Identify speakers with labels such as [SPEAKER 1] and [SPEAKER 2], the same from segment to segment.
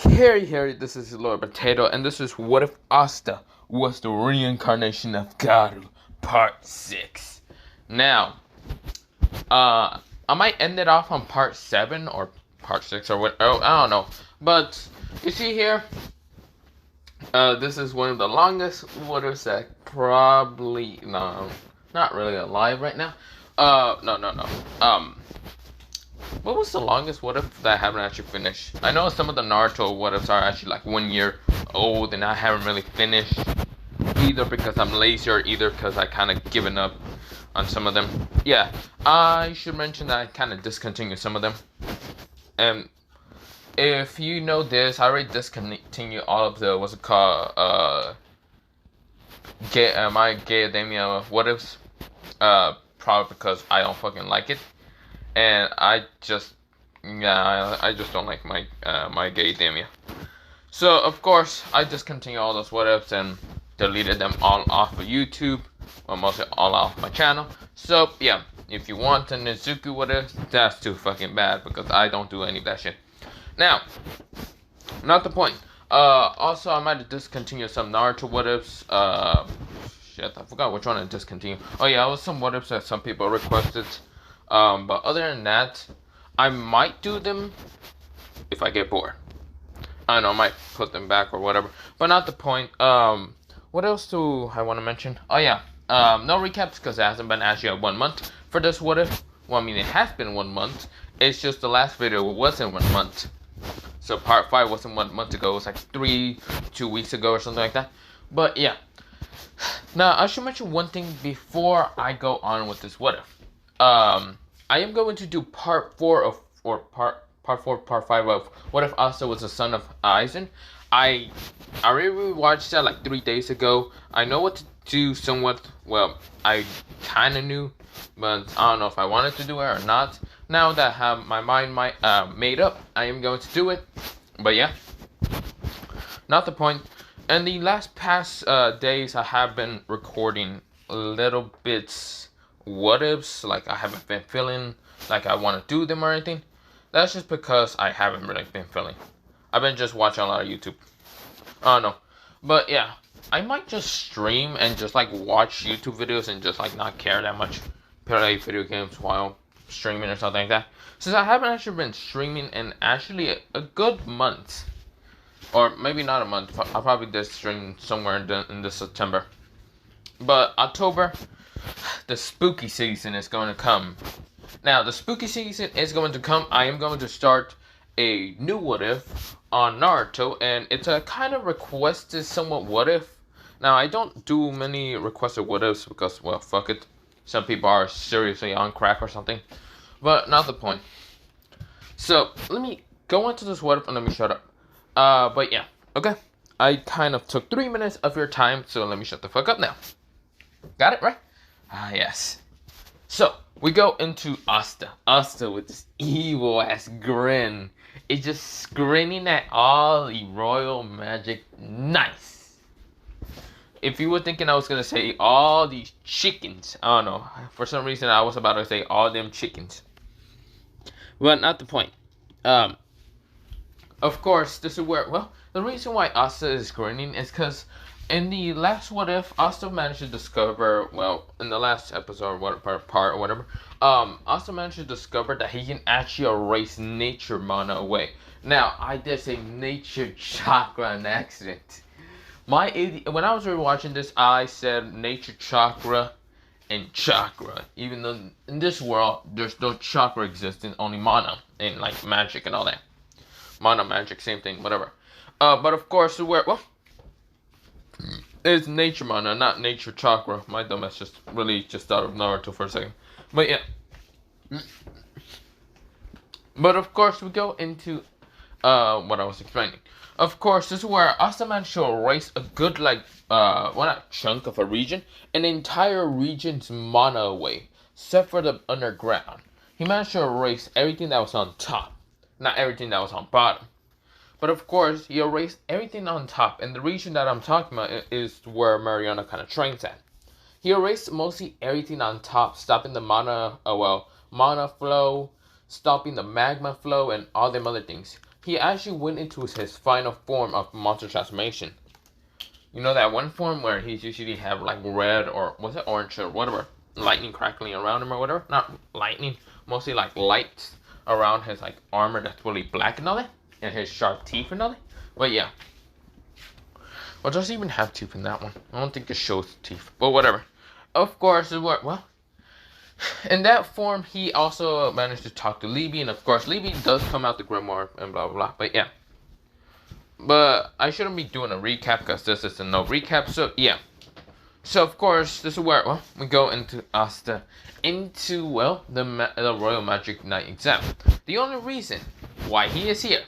[SPEAKER 1] Harry, this is Lord Potato, and this is What If Asta was the reincarnation of Garou, Part 6. Now, I might end it off on Part 7 or Part 6 or what, I don't know. But, you see here, this is one of the longest What Ifs that probably, no, not really alive right now. No. What was the longest What If that I haven't actually finished? I know some of the Naruto What Ifs are actually like 1 year old and I haven't really finished. Either because I'm lazy or either because I kind of given up on some of them. Yeah, I should mention that I kind of discontinued some of them. And if you know this, I already discontinued all of the, what's it called, my Gay Academia What Ifs. Probably because I don't fucking like it. And I just don't like my my Gay Academia. So of course I discontinued all those What Ifs and deleted them all off of YouTube, or mostly all off my channel. So yeah, if you want a Nezuko What If, that's too fucking bad because I don't do any of that shit. Now, not the point. Also I might have discontinued some Naruto What Ifs. Shit, I forgot which one I discontinued. Oh yeah, it was some What Ifs that some people requested. But other than that, I might do them if I get bored. I don't know, I might put them back or whatever. But not the point. What else do I want to mention? Oh yeah, no recaps because it hasn't been actually 1 month for this What If. Well, I mean, it has been 1 month. It's just the last video wasn't 1 month. So part 5 wasn't 1 month ago. It was like 2 weeks ago or something like that. But yeah. Now, I should mention one thing before I go on with this What If. I am going to do part 4 of, or part 5 of What If Asta was the son of Aizen. I already watched that like 3 days ago. I know what to do somewhat. Well, I kind of knew, but I don't know if I wanted to do it or not. Now that I have my mind made up, I am going to do it. But yeah, not the point. And the past days, I have been recording little bits What Ifs, like I haven't been feeling like I want to do them or anything. That's just because I haven't really been feeling. I've been just watching a lot of YouTube. I don't know. But yeah, I might just stream and just like watch YouTube videos and just like not care that much. Play video games while streaming or something like that. Since I haven't actually been streaming in actually a good month. Or maybe not a month. I'll probably just stream somewhere in this September. But October, the spooky season is going to come. Now, the spooky season is going to come. I am going to start a new What If on Naruto, and it's a kind of requested somewhat What If. Now, I don't do many requested What Ifs because, well, fuck it. Some people are seriously on crack or something. But not the point. So, let me go into this What If and let me shut up. But yeah, okay. I kind of took 3 minutes of your time, so let me shut the fuck up now. Got it, right? Ah, yes. So, we go into Asta. Asta with this evil ass grin. It's just grinning at all the royal magic. Nice. If you were thinking I was going to say all these chickens, I don't know. For some reason, I was about to say all them chickens. But not the point. Of course, this is where, well, the reason why Asta is grinning is because in the last What If, Asta managed to discover, well, in the last episode, part or whatever, Asta managed to discover that he can actually erase nature mana away. Now, I did say nature chakra in accident. When I was rewatching this, I said nature chakra and chakra. Even though in this world, there's no chakra existing, only mana and like magic and all that. Mana, magic, same thing, whatever. But of course, it's nature mana, not nature chakra. My dumbass just out of Naruto for a second. But yeah. But of course, we go into what I was explaining. Of course, this is where Asta managed to erase a good, not chunk of a region, an entire region's mana away, except for the underground. He managed to erase everything that was on top. Not everything that was on bottom. But of course, he erased everything on top. And the region that I'm talking about is where Mariana kind of trains at. He erased mostly everything on top, stopping the mana flow, stopping the magma flow, and all them other things. he actually went into his final form of monster transformation. You know that one form where he's usually have like red or was it orange or whatever, lightning crackling around him or whatever. Not lightning, mostly like lights around his like armor that's really black and all that, and his sharp teeth and all that. But yeah. Well, does he even have teeth in that one? I don't think it shows teeth, but whatever. Of course, it worked well. In that form, he also managed to talk to Libby, and of course, Libby does come out the Grimoire and blah blah blah. But yeah. But I shouldn't be doing a recap because this is a no recap. So yeah. So of course, this is where we go into Asta, into the Royal Magic Knight exam. The only reason why he is here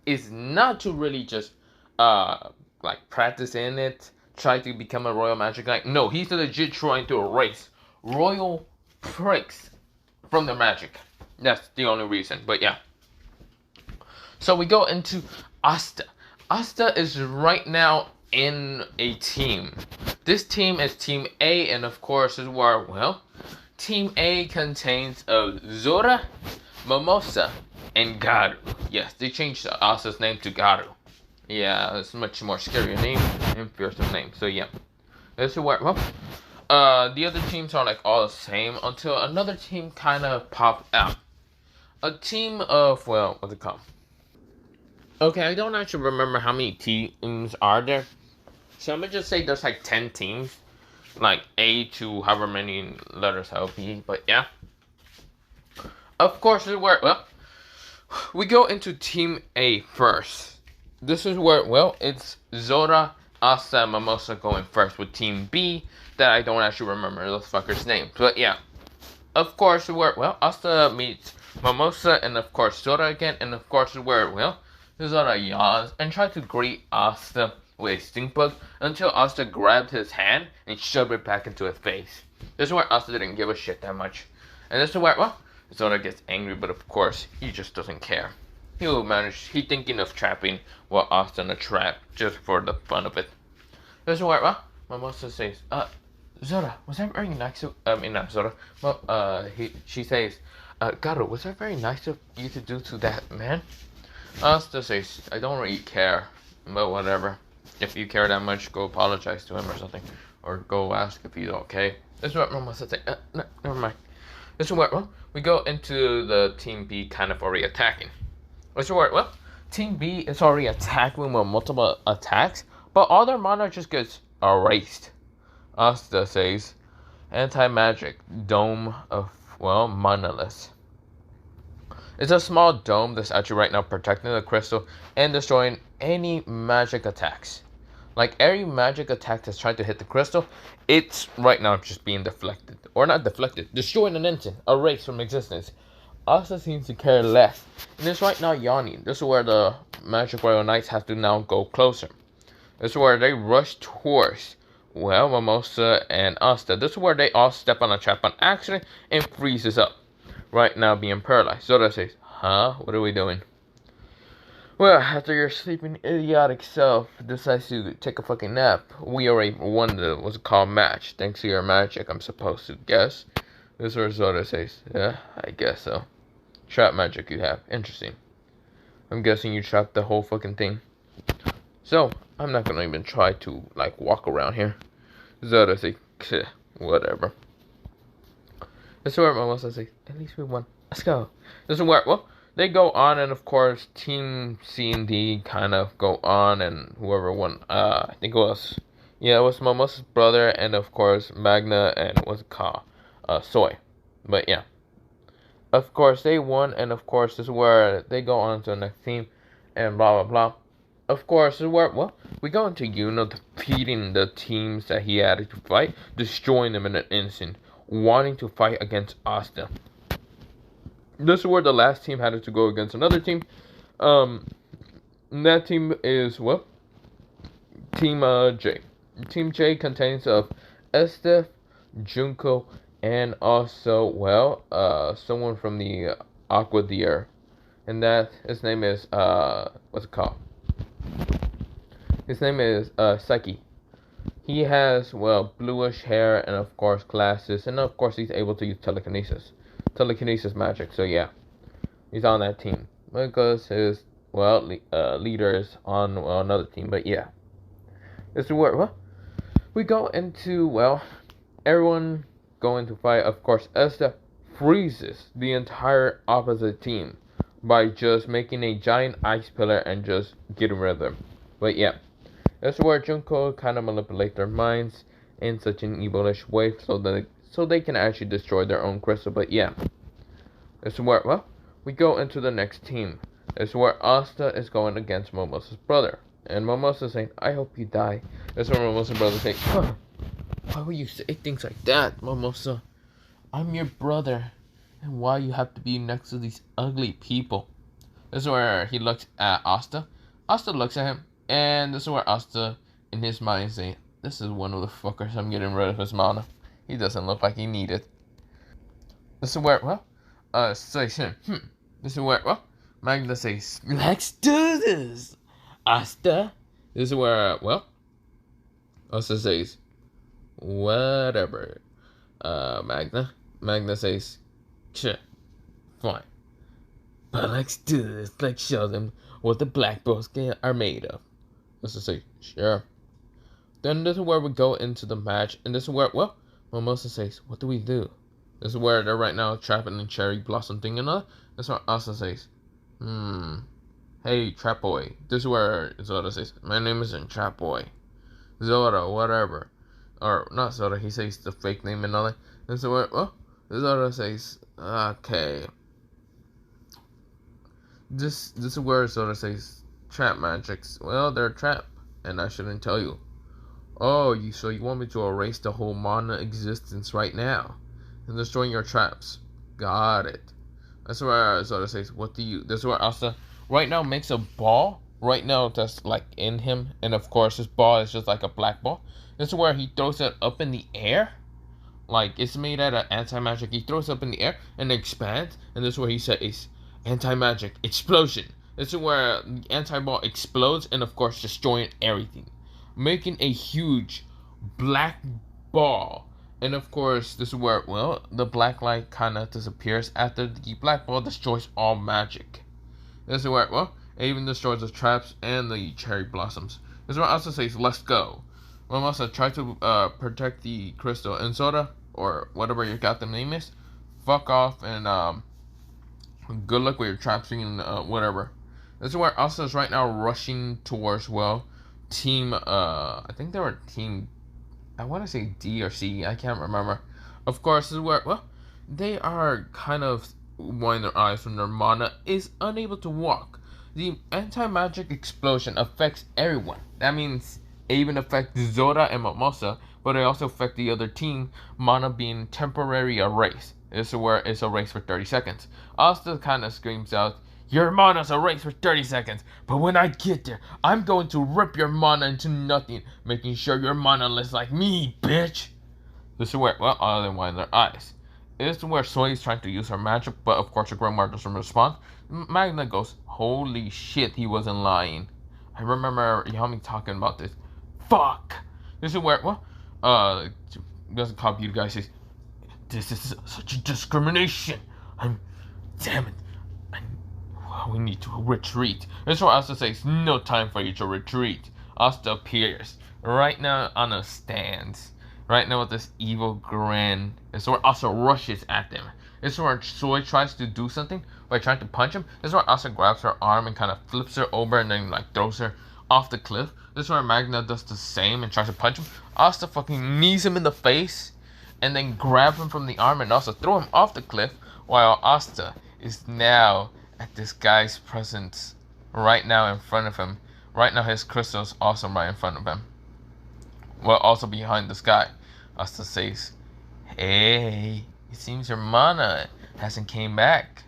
[SPEAKER 1] is not to really just like practice in it, try to become a Royal Magic Knight. No, he's legit trying to erase royal pricks from the magic. That's the only reason. But yeah. So we go into Asta. Asta is right now in a team. This team is Team A, and of course is where, Team A contains Zora, Mimosa, and Garou. Yes, they changed Asta's name to Garou. Yeah, it's a much more scarier name and fearsome name. So yeah, this is where, the other teams are like all the same until another team kind of popped out. A team of, what's it called? Okay, I don't actually remember how many teams are there. So I'm gonna just say there's like 10 teams. Like A to however many letters I'll be. But yeah. Of course, this is where, we go into Team A first. This is where, it's Zora, Asta, and Mimosa going first with Team B. That I don't actually remember those fuckers' names. But yeah. Of course, where, Asta meets Mimosa and of course Zora again. And of course, where, Zora yawns and tries to greet Asta with a stink bug until Asta grabbed his hand and shoved it back into his face. This is where Asta didn't give a shit that much. And this is where, Zora gets angry, but of course, he just doesn't care. He's thinking of trapping Asta in a trap just for the fun of it. This is where, Mimosa says, Zora, was that very nice of, not Zora, she says, Garou, was that very nice of you to do to that man? Asta says, I don't really care, but whatever. If you care that much, go apologize to him or something. Or go ask if he's okay. This is what Mimosa says. No, never mind. This is where, we go into the Team B kind of already attacking. This is where, Team B is already attacking with multiple attacks, but all their mana just gets erased. Asta says, anti-magic dome of, monoliths. It's a small dome that's actually right now protecting the crystal and destroying any magic attacks. Like every magic attack that's trying to hit the crystal, it's right now just being deflected. Or not deflected, destroying an instant, erased from existence. Asta seems to care less, and is right now yawning. This is where the Magic Royal Knights have to now go closer. This is where they rush towards, Mimosa and Asta. This is where they all step on a trap on accident and freezes up. Right now being paralyzed. Zora says, huh? What are we doing? Well, after your sleeping idiotic self decides to take a fucking nap, we already won the, what's it called, match. Thanks to your magic, I'm supposed to guess. This is where Zora says, yeah, I guess so. Trap magic you have. Interesting. I'm guessing you trapped the whole fucking thing. So, I'm not gonna even try to, like, walk around here. Zora says, whatever. This is where Mimosa says, at least we won. Let's go. This is where, they go on, and of course, Team C and D kind of go on, and whoever won, I think it was Mimosa's brother, and of course, Magna, and what's it called? Soy. But yeah. Of course, they won, and of course, this is where they go on to the next team, and blah, blah, blah. Of course, this is where, we go into Yuno defeating the teams that he had to fight, destroying them in an instant, wanting to fight against Asta. This is where the last team had to go against another team. That team is, Team J. Team J contains of Estef, Junko, and also, someone from the Aqua Deer. And that, his name is, what's it called? His name is, Psyche. He has, bluish hair and, of course, glasses. And, of course, he's able to use telekinesis. Telekinesis magic. So, yeah. He's on that team. Because his leaders on another team. But yeah, this is where we go into everyone going to fight. Of course, Asta freezes the entire opposite team by just making a giant ice pillar and just getting rid of them. But yeah, that's where Junko kind of manipulate their minds in such an evilish way so they can actually destroy their own crystal. But yeah, this is where we go into the next team. This is where Asta is going against Momosa's brother. And Momosa's saying, I hope you die. This is where Momosa's brother saying, why would you say things like that, Momosa? I'm your brother. And why you have to be next to these ugly people? This is where he looks at Asta. Asta looks at him. And this is where Asta, in his mind, is saying, this is one of the fuckers. I'm getting rid of his mana. He doesn't look like he needs it. This is where, this is where, Magna says, let's do this, Asta. This is where, Asta says, whatever, Magna says, sure, fine. But let's do this. Let's show them what the black balls are made of. Asta says, sure. Then this is where we go into the match. And this is where, Mimosa says, what do we do? This is where they're right now trapping the cherry blossom thing and all. This is where Asta says, hey, Trap Boy. This is where Zora says, my name isn't Trap Boy. Zora, whatever. Or, not Zora, he says the fake name and all that. This is where, Zora says, okay. This is where Zora says, trap magics. Well, they're a trap, and I shouldn't tell you. Oh, so you want me to erase the whole mana existence right now and destroying your traps? Got it. That's where Zora says, what do you... This is where Asta right now makes a ball. Right now that's like in him. And of course his ball is just like a black ball. This is where he throws it up in the air. Like it's made out of anti-magic. He throws it up in the air and it expands. And this is where he says, anti-magic explosion. This is where the anti-ball explodes and of course destroying everything, making a huge black ball. And of course this is where the black light kind of disappears after the black ball destroys all magic. This is where it even destroys the traps and the cherry blossoms. This is where Asta says, let's go. Asta tries to protect the crystal, and Zora, or whatever your goddamn name is, fuck off and good luck with your traps and whatever. This is where Asta is right now rushing towards team, I think they were team, I want to say D or C, I can't remember. Of course, this is where, they are kind of winding their eyes when their mana is unable to walk. The anti-magic explosion affects everyone. That means it even affects Zora and Mimosa, but it also affects the other team, mana being temporary erased. This is where it's erased for 30 seconds. Asta kind of screams out, your mana's erased for 30 seconds, but when I get there, I'm going to rip your mana into nothing, making sure your mana looks like me, bitch. This is where, other than wind their eyes. This is where Soy is trying to use her magic, but of course her grandma doesn't respond. Magna goes, holy shit, he wasn't lying. I remember Yami talking about this. Fuck! This is where, doesn't copy you guys, says, this is such a discrimination. Damn it. We need to retreat. This is where Asta says, no time for you to retreat. Asta appears right now on a stance. Right now with this evil grin. This is where Asta rushes at them. This is where Soy tries to do something by trying to punch him. This is where Asta grabs her arm and kind of flips her over and then throws her off the cliff. This is where Magna does the same and tries to punch him. Asta fucking knees him in the face and then grab him from the arm and also throw him off the cliff, while Asta is now at this guy's presence right now in front of him. Right now his crystal is also right in front of him. Also behind this guy. Asta says, hey, it seems your mana hasn't came back.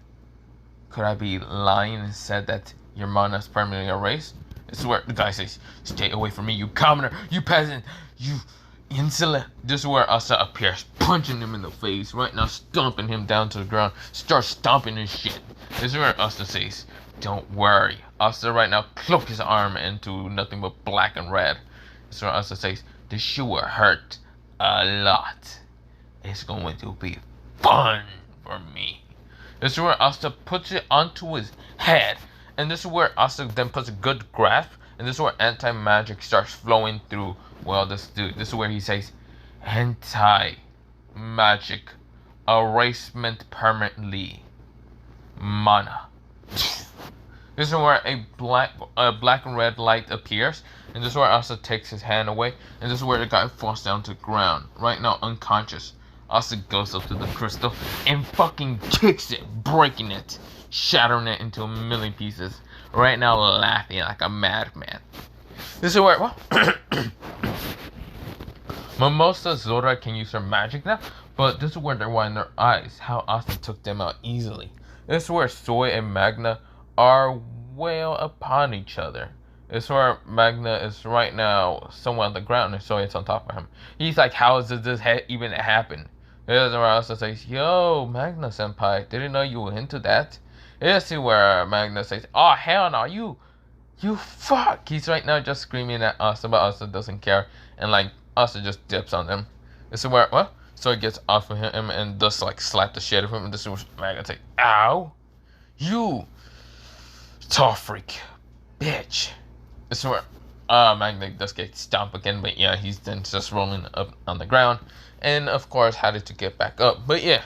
[SPEAKER 1] Could I be lying and said that your mana is permanently erased? This is where the guy says, stay away from me, you commoner, you peasant, you insolent. This is where Asta appears, punching him in the face, right now stomping him down to the ground, starts stomping his shit. This is where Asta says, don't worry. Asta right now cloaks his arm into nothing but black and red. This is where Asta says, this shit will hurt a lot. It's going to be fun for me. This is where Asta puts it onto his head And this is where Asta then puts a good grasp, and this is where anti-magic starts flowing through, well, this dude. This is where he says, anti-magic erasement permanently. Mana. This is where a black and red light appears, and this is where Asta takes his hand away, and this is where the guy falls down to the ground, right now unconscious. Asta goes up to the crystal and fucking kicks it, breaking it, shattering it into a million pieces, right now laughing like a madman. This is where, well, Mimosa Zora can use her magic now, but this is where they're winding their eyes, how Asta took them out easily. This is where Soy and Magna are well upon each other. This is where Magna is right now somewhere on the ground and Soy is on top of him. He's like, how does this even happen? This is where Asta says, yo, Magna senpai, didn't know you were into that. This is where Magna says, oh, hell no, you fuck. He's right now just screaming at Asta, but Asta doesn't care. And like, Asta just dips on him. This is where, what? So he gets off of him and just like slap the shit out of him. And this is where Magna says, ow, you tall freak, bitch. This is where Magna does get stomped again, but yeah, he's then just rolling up on the ground. And of course, had to get back up. But yeah,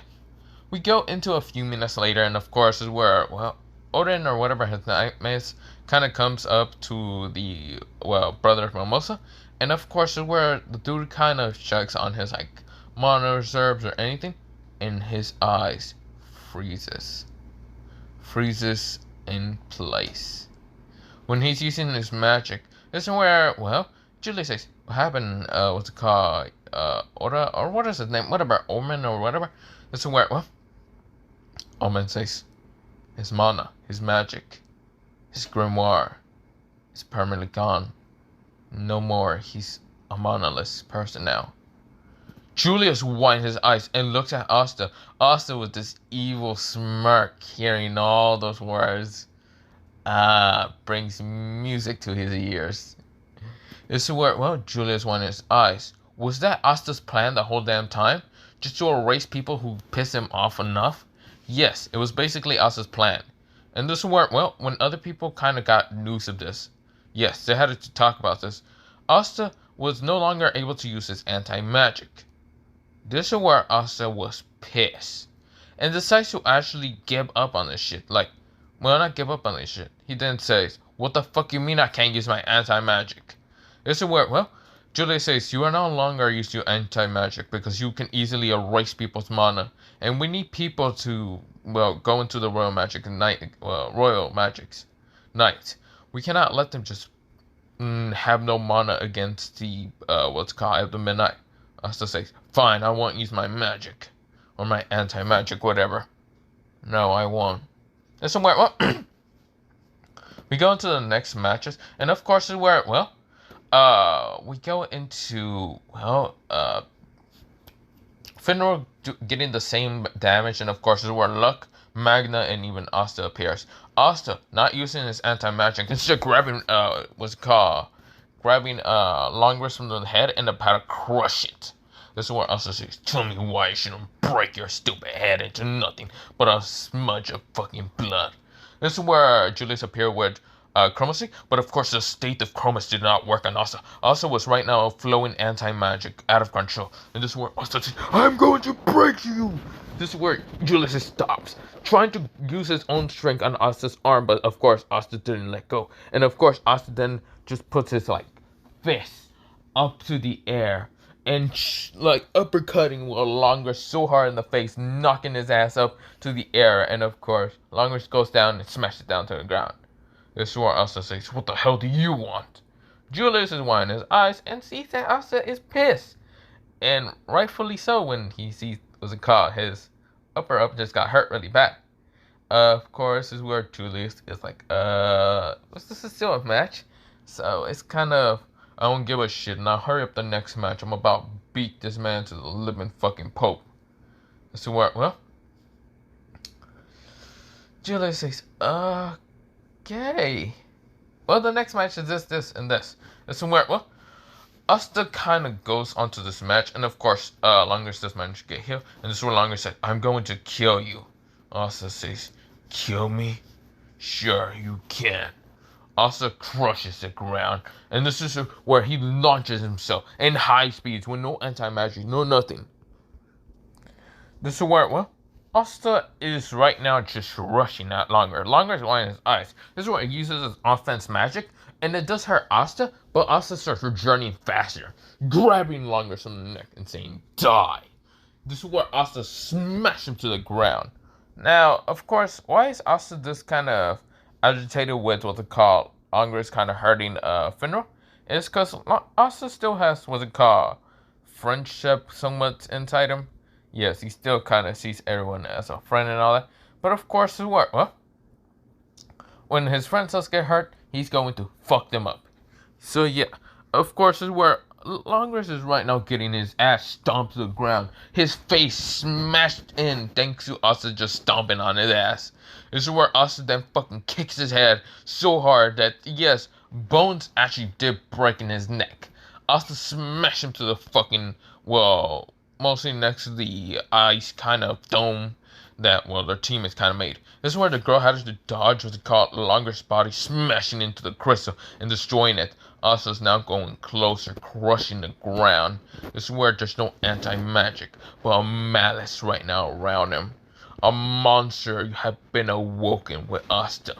[SPEAKER 1] we go into a few minutes later, and of course, is where, well, Odin or whatever his name is kind of comes up to the, well, brother of Mimosa. And of course, is where the dude kind of checks on his, like, mana reserves or anything, and his eyes freezes in place. When he's using his magic, this is where, well, Julie says, what happened, what's it called, Ora, or what is his name, whatever, Omen or whatever. This is where, well, Omen says, his mana, his magic, his grimoire is permanently gone. No more, he's a manaless person now. Julius winds his eyes and looks at Asta. Asta with this evil smirk, hearing all those words, brings music to his ears. This is where, well, Julius winds his eyes. Was that Asta's plan the whole damn time? Just to erase people who piss him off enough? Yes, it was basically Asta's plan. And this is where, well, when other people kind of got news of this, yes, they had to talk about this. Asta was no longer able to use his anti-magic. This is where Asta was pissed and decides to actually give up on this shit. Like, well, not give up on this shit. He then says, what the fuck you mean I can't use my anti-magic? This is where, well, Julia says, you are no longer used to anti-magic because you can easily erase people's mana. And we need people to, well, go into the royal magic night, well, royal magics night. We cannot let them just have no mana against the, what's called, at the midnight. Asta says, fine, I won't use my magic. Or my anti-magic, whatever. No, I won't. And somewhere, well, we go into the next matches. And of course, is where, well, we go into, well, Finral getting the same damage. And of course, is where Luck, Magna, and even Asta appears. Asta, not using his anti-magic, instead grabbing, what's it called? Grabbing long wrist from the head and about to crush it. This is where Asta says, tell me why I shouldn't break your stupid head into nothing but a smudge of fucking blood. This is where Julius appeared with chromacy, but of course the state of chromacy did not work on Asta. Asta was right now flowing anti-magic out of control. And this is where Asta says, I'm going to break you! This is where Julius stops, trying to use his own strength on Asta's arm, but of course Asta didn't let go. And of course Asta then just puts his, like, fist up to the air and like uppercutting Longus so hard in the face, knocking his ass up to the air. And of course Longus goes down and smashes it down to the ground. This is where Asta says, what the hell do you want? Julius is winding his eyes and sees that Asta is pissed, and rightfully so when he sees, what's it called, his upper up just got hurt really bad. Of course, is where Julius is like, this is still a match, so it's kind of, I don't give a shit. Now hurry up the next match. I'm about to beat this man to the living fucking Pope. This is where, well, Julius says, okay. Well, the next match is this, and this. This is where, well, Asta kind of goes onto this match, and of course, Longus does manage to get healed. And this is where Longus said, I'm going to kill you. Asta says, kill me? Sure you can. Asta crushes the ground, and this is where he launches himself in high speeds with no anti-magic, no nothing. This is where, well, Asta is right now just rushing out Longer. Longer is on his eyes. This is where he uses his offense magic, and it does hurt Asta, but Asta starts journeying faster, grabbing Longer from the neck and saying, "Die!" This is where Asta smashed him to the ground. Now, of course, why is Asta this kind of agitated with what they call Longer is kind of hurting Finral? It's because Asta still has what's it called friendship somewhat inside him. Yes, he still kind of sees everyone as a friend and all that. But of course, what? Well, when his friends does get hurt, he's going to fuck them up. So yeah, of course, this is where Longers is right now getting his ass stomped to the ground. His face smashed in thanks to Asta just stomping on his ass. This is where Asta then fucking kicks his head so hard that, yes, bones actually did break in his neck. Asta smashed him to the fucking, well, mostly next to the ice kind of dome that, well, their team is kind of made. This is where the girl had to dodge what's called Longer's body, smashing into the crystal and destroying it. Asta's now going closer, crushing the ground. This is where there's no anti-magic, but a malice right now around him. A monster had been awoken with Asta.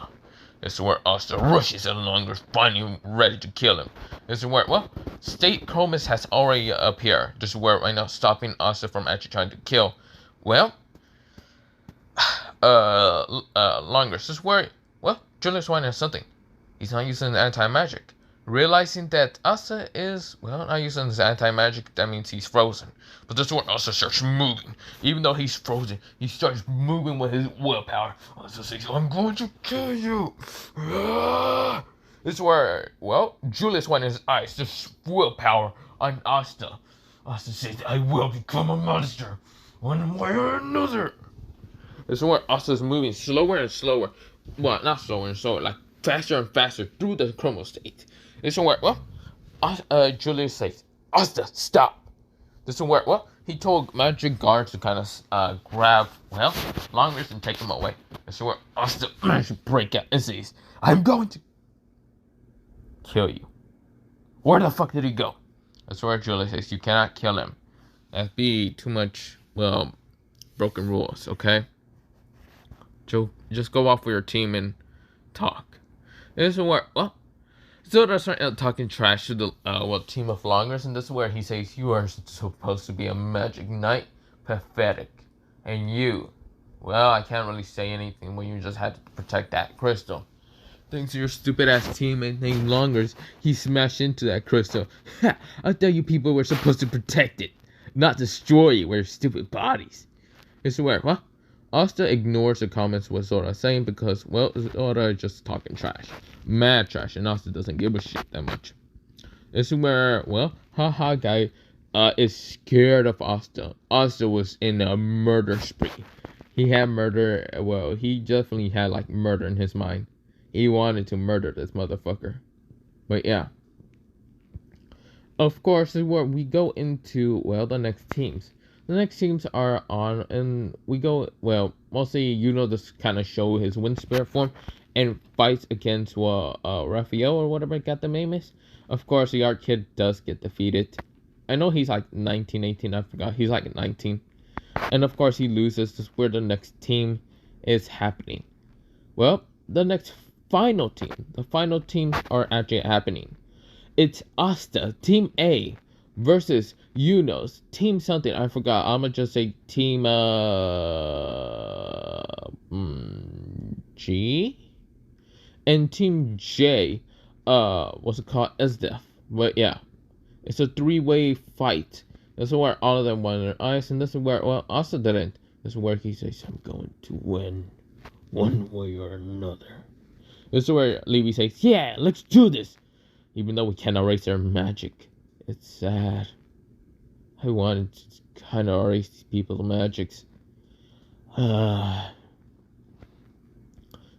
[SPEAKER 1] This is where Asta rushes at Longer, finally ready to kill him. This is where, well, State Chromis has already appeared. This is where right now stopping Asta from actually trying to kill. Well, Longer. This is where, well, Julius Wine has something. He's not using anti-magic. Realizing that Asta is, well, not using his anti-magic, that means he's frozen. But this is where Asta starts moving. Even though he's frozen, he starts moving with his willpower. Asta says, "I'm going to kill you." This is where, well, Julius went in his eyes, just willpower on Asta. Asta says, "I will become a monster, one way or another." This is where Asta's moving slower and slower. Well, not slower and slower, like faster and faster through the chromo state. This is where, well, Julius says, "Asta, stop." This is where, well, he told magic guards to kind of grab, well, Longers and take him away. This is where Asta managed to break out and says, "I'm going to kill you." Where the fuck did he go? That's where Julius says, "You cannot kill him. That'd be too much, well, broken rules, okay? Joe, just go off with your team and talk." This is where, well, Zoda started talking trash to the, well, team of Longers, and this is where he says, "You are supposed to be a magic knight? Pathetic. And you, well, I can't really say anything when you just had to protect that crystal. Thanks to your stupid ass teammate named Longers, he smashed into that crystal. Ha! I thought you people were supposed to protect it, not destroy it with your stupid bodies." This is where, well, Asta ignores the comments what Zora is saying because, well, Zora is just talking trash. Mad trash, and Asta doesn't give a shit that much. This is where, well, haha guy is scared of Asta. Asta was in a murder spree. He had murder, well, he definitely had, like, murder in his mind. He wanted to murder this motherfucker. But yeah. Of course, this is where we go into, well, the next teams. The next teams are on, and we go, well, mostly, you know, this kind of show his wind spirit form, and fights against, well, Raphael, or whatever got the name is. Of course, the art kid does get defeated. I know he's like 19, 18, I forgot, he's like 19. And of course, he loses. This is where the next team is happening. Well, the next final team, the final teams are actually happening. It's Asta, Team A, versus Unos, Team something, I forgot. I'ma just say Team G, and Team J, what's it called? SDF. But yeah, it's a three-way fight. This is where all of them won their eyes, and this is where, well, Asta didn't. This is where he says, "I'm going to win, one way or another." This is where Levy says, "Yeah, let's do this," even though we cannot erase their magic. It's sad. I wanted to kind of erase these people's magics.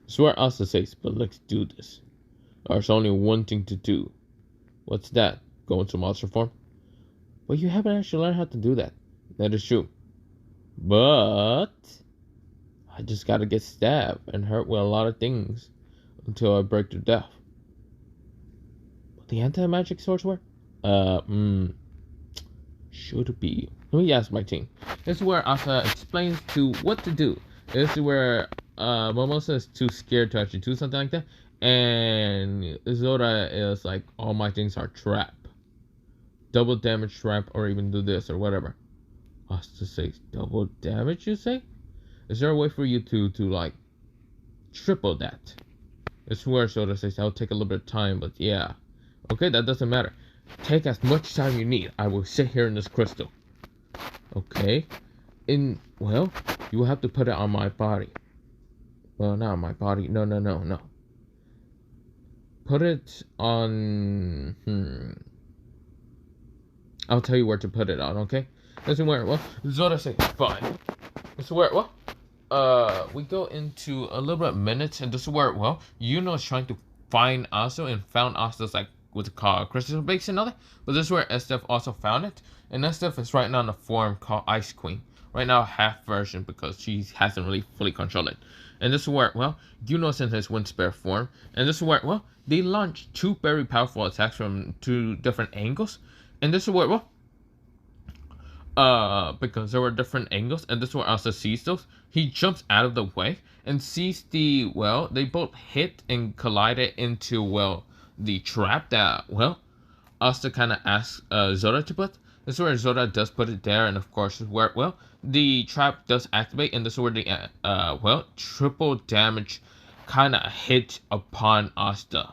[SPEAKER 1] This is where Asta says, "But let's do this. There's only one thing to do." What's that? Go into monster form? Well, you haven't actually learned how to do that. That is true. But I just gotta get stabbed and hurt with a lot of things until I break to death. What the anti-magic swords were? Should be. Let me ask my team. This is where Asta explains to what to do. This is where Momosa is too scared to actually do something like that. And Zora is like, all my things are trap. Double damage trap, or even do this or whatever. Asta says, double damage, you say? Is there a way for you to like triple that? It's where Zora says, I'll take a little bit of time, but yeah. Okay, that doesn't matter. Take as much time you need. I will sit here in this crystal. Okay. Well, you will have to put it on my body. Well, not on my body. No. Put it on... I'll tell you where to put it on, okay? This is where, well, Zora says, fine. This is where, well, we go into a little bit of minutes, and this is where, well, Yuno is trying to find Asta, and found Asta's, like, what's it called, crystal base and all that. But this is where Estef also found it, and Estef is right now in a form called Ice Queen. Right now, half version, because she hasn't really fully controlled it. And this is where, well, Yuno's in his Wind Spirit form, and this is where, well, they launch two very powerful attacks from two different angles. And this is where, well, because there were different angles, and this is where Asta sees those. He jumps out of the way and sees the, well, they both hit and collided into, well, the trap that, well, Asta kind of asks Zora to put. This is where Zora does put it there, and of course, where, well, the trap does activate, and this is where the, well, triple damage kind of hit upon Asta.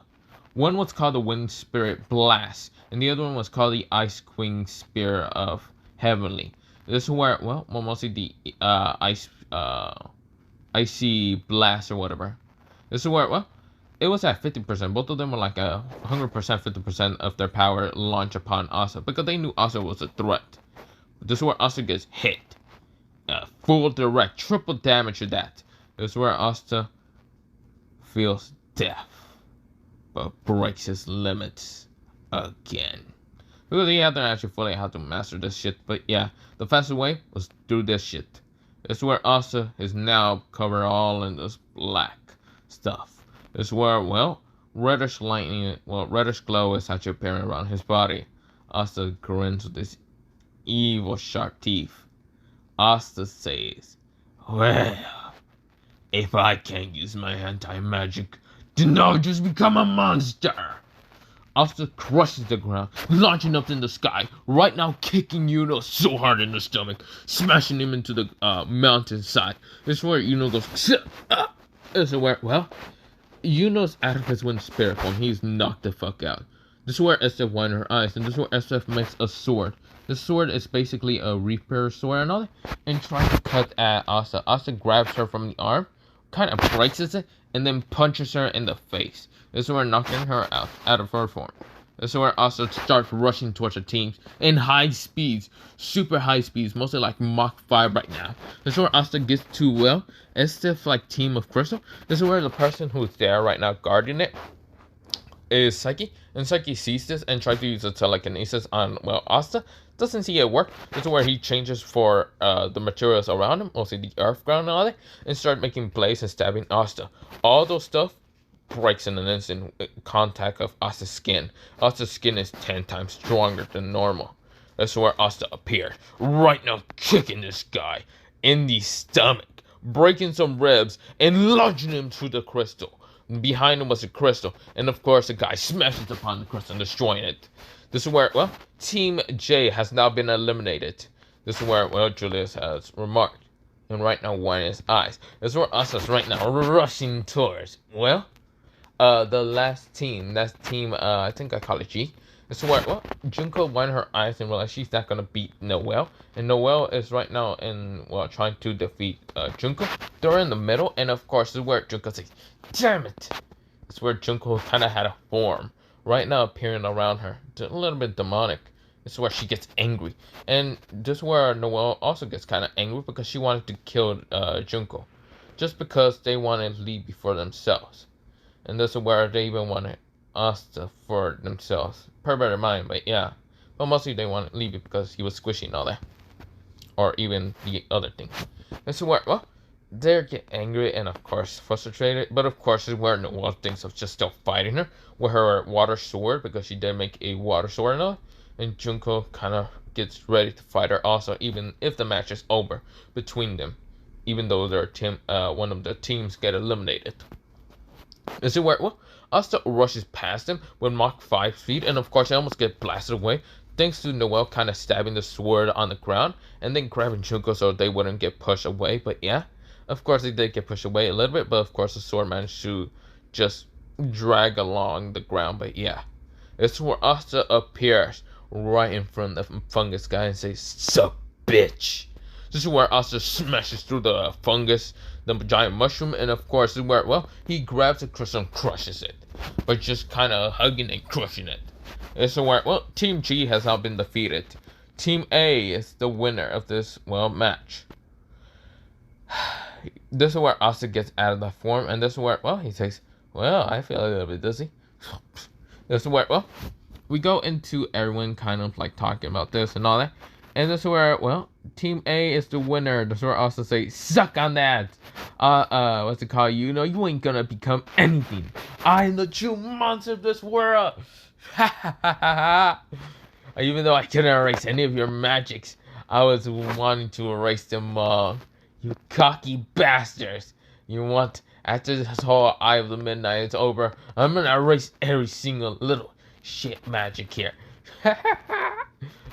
[SPEAKER 1] One was called the Wind Spirit Blast, and the other one was called the Ice Queen Spear of Heavenly. This is where, well, mostly the Icy Blast or whatever. This is where, well, it was at 50%. Both of them were like 100%, 50% of their power launch upon Asta, because they knew Asta was a threat. This is where Asta gets hit. Full direct, triple damage to that. This is where Asta feels death, but breaks his limits again. Because he hadn't actually fully how to master this shit. But yeah, the fastest way was through this shit. This is where Asta is now covered all in this black stuff. This is where, well, reddish lightning, well, reddish glow is actually appearing around his body. Asta grins with his evil sharp teeth. Asta says, well, if I can't use my anti-magic, then I'll just become a monster. Asta crushes the ground, launching up in the sky, right now kicking Yuno so hard in the stomach, smashing him into the mountainside. This is where Yuno goes, this is where, well, Yuno's out of his Wind Spirit form. He's knocked the fuck out. This is where Estef winds her eyes, and this is where Estef makes a sword. This sword is basically a Reaper sword and all that, and trying to cut at Asta. Asta grabs her from the arm, kind of breaks it, and then punches her in the face. This is where knocking her out of her form. This is where Asta starts rushing towards the teams in high speeds, super high speeds, mostly like Mach 5 right now. This is where Asta gets to, well, Estef like team of Crystal. This is where the person who's there right now guarding it is Psyche, and Psyche sees this and tries to use a telekinesis on, well, Asta. Doesn't see it work. This is where he changes for the materials around him, mostly the earth ground and all that, and start making blades and stabbing Asta. All those stuff breaks in an instant contact of Asta's skin. Asta's skin is 10 times stronger than normal. This is where Asta appears, right now kicking this guy in the stomach, breaking some ribs, and launching him through the crystal. Behind him was a crystal, and of course the guy smashes upon the crystal, destroying it. This is where, well, Team J has now been eliminated. This is where, well, Julius has remarked, and right now winding his eyes. This is where Asta's right now rushing towards, well, the last team. That's team, I think I call it G. This is where, well, Junko winded her eyes and realized she's not gonna beat Noelle. And Noelle is right now in, well, trying to defeat Junko. They're in the middle, and of course, this is where Junko says, damn it! This is where Junko kind of had a form right now appearing around her. It's a little bit demonic. This is where she gets angry. And this is where Noelle also gets kind of angry because she wanted to kill Junko. Just because they wanted to leave before themselves. And this is where they even wanted Asta for themselves. Per better mind, but yeah. But mostly they wanted to leave it because he was squishy and all that. Or even the other thing. This is where, well, they get angry and of course frustrated, but of course where Noelle thinks of just still fighting her with her water sword because she did make a water sword now, and Junko kind of gets ready to fight her also, even if the match is over between them, even though their team, one of the teams get eliminated. This is where Asta rushes past him with Mach 5 speed, and of course they almost get blasted away thanks to Noelle kind of stabbing the sword on the ground and then grabbing Junko so they wouldn't get pushed away. But yeah, of course they did get pushed away a little bit, but of course the sword managed to just drag along the ground. But yeah, it's where Asta appears right in front of Fungus guy and says, "Sup, bitch." This is where Asta smashes through the fungus, the giant mushroom, and of course this is where, he grabs the crystal and crushes it, but just kind of hugging and crushing it. This is where, Team G has now been defeated. Team A is the winner of this, match. This is where Asta gets out of the form, and this is where, he says, I feel a little bit dizzy. This is where, we go into everyone kind of like talking about this and all that. And this is where, Team A is the winner. This is where Asta say, suck on that. What's it called? You ain't gonna become anything. I am the true monster of this world. Even though I couldn't erase any of your magics, I was wanting to erase them all. You cocky bastards. You want, after this whole Eye of the Midnight is over, I'm gonna erase every single little shit magic here.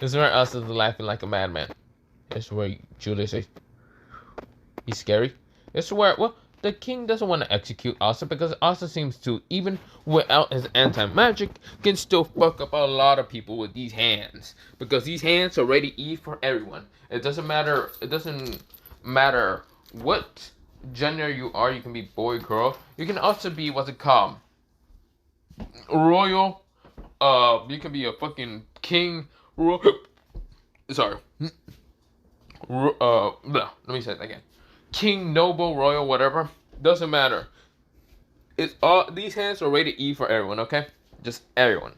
[SPEAKER 1] This is where Asta is laughing like a madman. This is where Julia says, he's scary. This is where, the king doesn't want to execute Asta because Asta seems to, even without his anti-magic, can still fuck up a lot of people with these hands. Because these hands already E for everyone. It doesn't matter what gender you are. You can be boy, girl. You can also be, what's it called? Royal. You can be a fucking king. Sorry. Let me say it again. King, noble, royal, whatever. Doesn't matter. It's all, these hands are rated E for everyone, okay? Just everyone.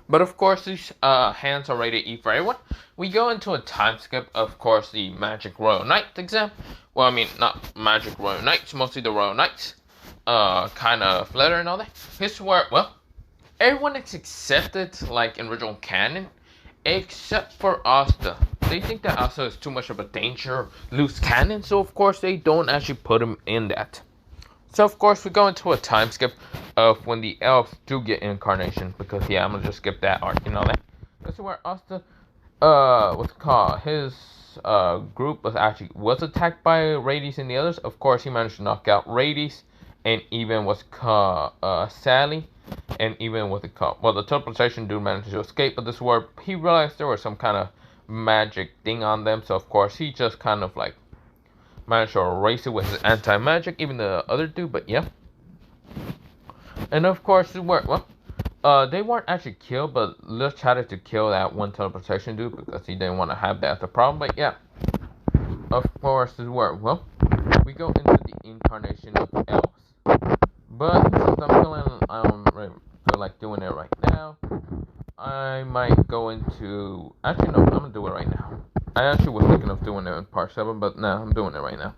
[SPEAKER 1] But of course, these hands are rated E for everyone. We go into a time skip, of course, the Magic Royal Knight exam. Well, I mean, not Magic Royal Knights, mostly the Royal Knights. Kind of letter and all that. Here's where, everyone is accepted, like, in original canon, except for Asta. They think that Asta is too much of a danger, loose cannon, so of course they don't actually put him in that. So of course we go into a time skip of when the elves do get incarnation, because yeah, I'm gonna just skip that arc and all that. This is where Asta, what's it called, his group was attacked by Rades and the others. Of course he managed to knock out Rades and even what's called Sally. And even with the teleportation dude managed to escape, but this is where he realized there was some kind of magic thing on them, so of course he just kind of like managed to erase it with his anti-magic, even the other dude, but yeah. And of course, they weren't actually killed, but Liz tried to kill that one teleportation dude because he didn't want to have that as a problem, but yeah. Of course, this is where, we go into the incarnation of elves. But since I don't really feel like doing it right now, I might go into, actually no, I'm gonna do it right now. I actually was thinking of doing it in part 7, but no, I'm doing it right now.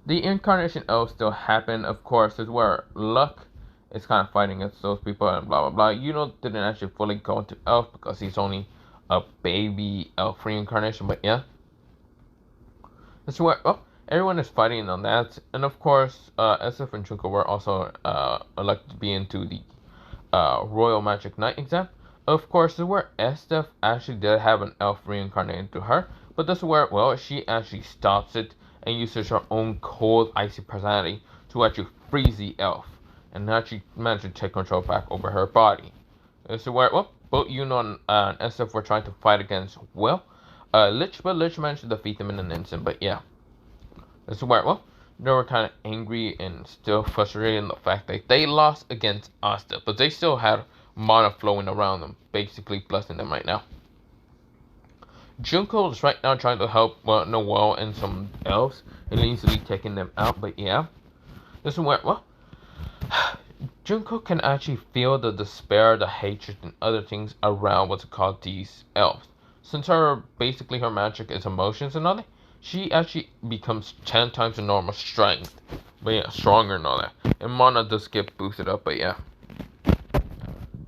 [SPEAKER 1] The incarnation elves still happen, of course, is where Luck is kind of fighting against those people and blah blah blah. Didn't actually fully go into elf because he's only a baby elf reincarnation, but yeah. That's where, everyone is fighting on that, and of course, SF and Junko were also elected to be into the Royal Magic Knight exam. Of course, this is where Estef actually did have an elf reincarnated to her, but this is where, she actually stops it and uses her own cold, icy personality to actually freeze the elf, and actually managed to take control back over her body. This is where, both Yuno and Estef were trying to fight against, Lich, but Lich managed to defeat them in an instant, but yeah. This is where, they were kind of angry and still frustrated in the fact that they lost against Asta, but they still had mana flowing around them, basically blessing them right now. Junko is right now trying to help Noelle and some elves and easily taking them out, but yeah. This is where, Junko can actually feel the despair, the hatred, and other things around what's called these elves. Since her magic is emotions and all that, she actually becomes 10 times the normal strength. But yeah, stronger and all that. And mana does get boosted up, but yeah.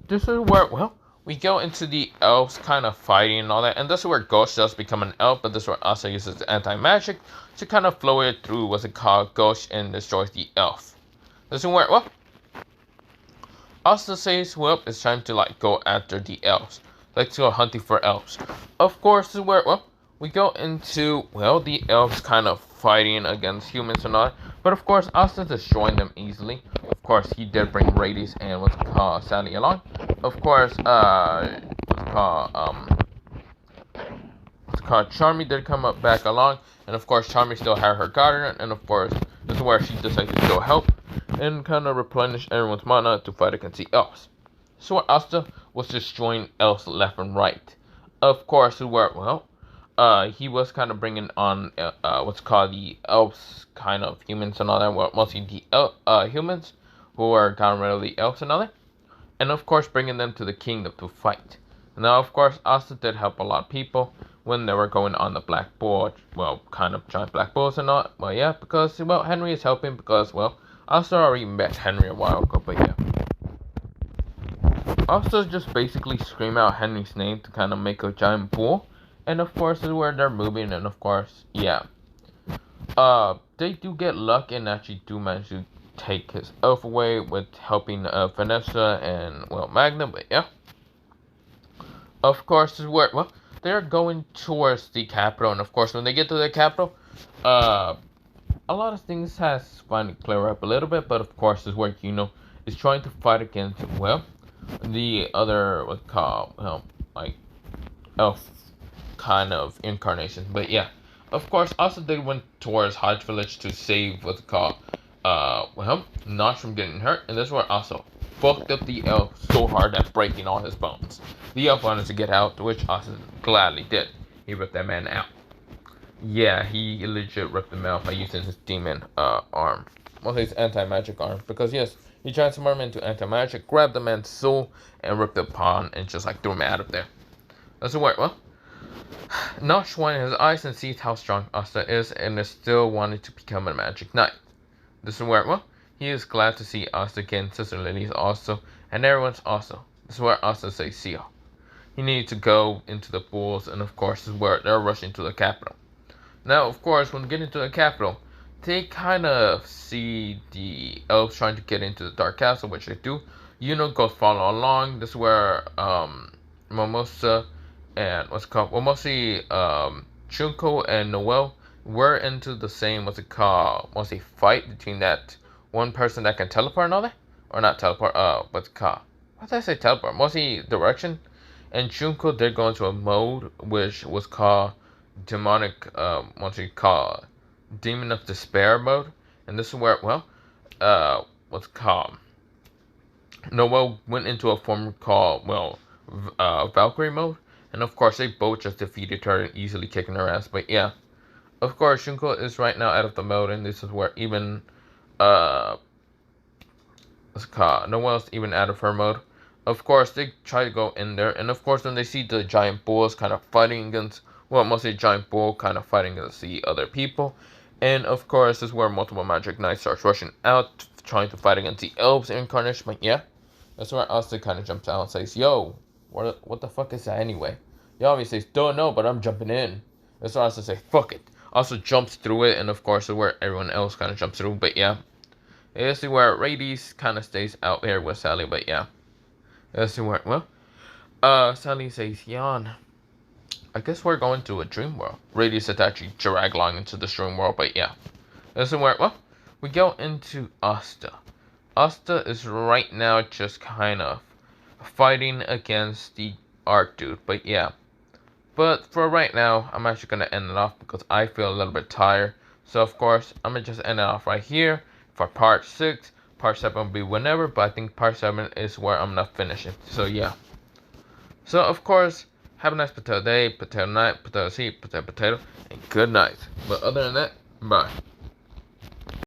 [SPEAKER 1] This is where, well, we go into the elves kind of fighting and all that. And this is where Ghost does become an elf, but this is where Asta uses anti-magic to kind of flow it through what's it called, Ghost, and destroys the elf. This is where, well, Asta says, well, it's time to like go after the elves. Let's go hunting for elves. Of course, this is where, well, we go into, well, the elves kind of fighting against humans and all that. But of course, Asta destroying them easily. Of course, he did bring Radius and what's called Sally along. Of course, Charmy did come up back along. And of course, Charmy still had her guardian. And of course, this is where she decided to go help and kind of replenish everyone's mana to fight against the elves. So Asta was destroying elves left and right. Of course, who were, well, he was kind of bringing on what's called the elves, kind of humans and all that. Well, mostly the humans who are gotten rid of the elves and all that. And of course, bringing them to the kingdom to fight. Now, of course, Asta did help a lot of people when they were going on the Black Bull, well, kind of giant Black Bulls and all. Well, yeah, because, well, Henry is helping because, well, Asta already met Henry a while ago, but yeah. Asta just basically scream out Henry's name to kind of make a giant bull. And of course, is where they're moving, and of course, yeah. They do get luck and actually do manage to take his elf away with helping Vanessa and, well, Magna, but yeah. Of course, is where, well, they're going towards the capital, and of course, when they get to the capital, a lot of things has finally cleared up a little bit, but of course, is where Yuno is trying to fight against, well, the other, what's called, like, elf kind of incarnation. But yeah, of course, also they went towards Hodge Village to save what's called, well, Notch from getting hurt, and this is where also fucked up the elf so hard that breaking all his bones. The elf wanted to get out, which Asta gladly did. He ripped that man out. Yeah, he legit ripped him out by using his demon arm. Well, his anti-magic arm. Because yes, he transformed him into anti-magic, grabbed the man's soul, and ripped the pawn, and just like threw him out of there. That's where, well, Notch went in his eyes and sees how strong Asta is, and is still wanting to become a magic knight. This is where, well, he is glad to see Asta again, Sister Lily's also, and everyone's also. This is where Asta says, see ya. He needed to go into the bulls, and of course, this is where they're rushing to the capital. Now, of course, when getting to the capital, they kind of see the elves trying to get into the Dark Castle, which they do. Yuno goes follow along. This is where Mimosa and what's it called? Well, mostly Chunko and Noel were into the same mostly fight between that one person that can teleport and all that, or not teleport. What's it called? What did I say? Teleport. Mostly direction. And Chunko did go into a mode which was called demonic, Demon of Despair mode. And this is where, well, what's it called? Noel went into a form called, well, Valkyrie mode. And of course, they both just defeated her and easily kicking her ass. But yeah, of course, Shunko is right now out of the mode. And this is where even, what's it called? Noel's even out of her mode. Of course, they try to go in there. And of course, when they see the giant bulls kind of fighting against, well, mostly giant bull kind of fighting against the other people. And of course, this is where multiple magic knights starts rushing out, trying to fight against the elves incarnation. But yeah, that's where Asta kind of jumps out and says, yo, what the fuck is that anyway? Yami says, don't know, but I'm jumping in. That's why Asta says, fuck it. Also jumps through it, and of course, this is where everyone else kind of jumps through. But yeah, this is where Radies kind of stays out here with Sally. But yeah, this is where, well, Sally says, yawn. I guess we're going to a dream world. Radius is actually dragged along into the dream world, but yeah. This is where, well, we go into Asta. Asta is right now just kind of fighting against the art dude, but yeah. But for right now, I'm actually going to end it off because I feel a little bit tired. So of course, I'm going to just end it off right here for part 6. Part 7 will be whenever, but I think part 7 is where I'm going to finish it. So yeah. So of course, have a nice potato day, potato night, potato seed, potato, and good night. But other than that, bye.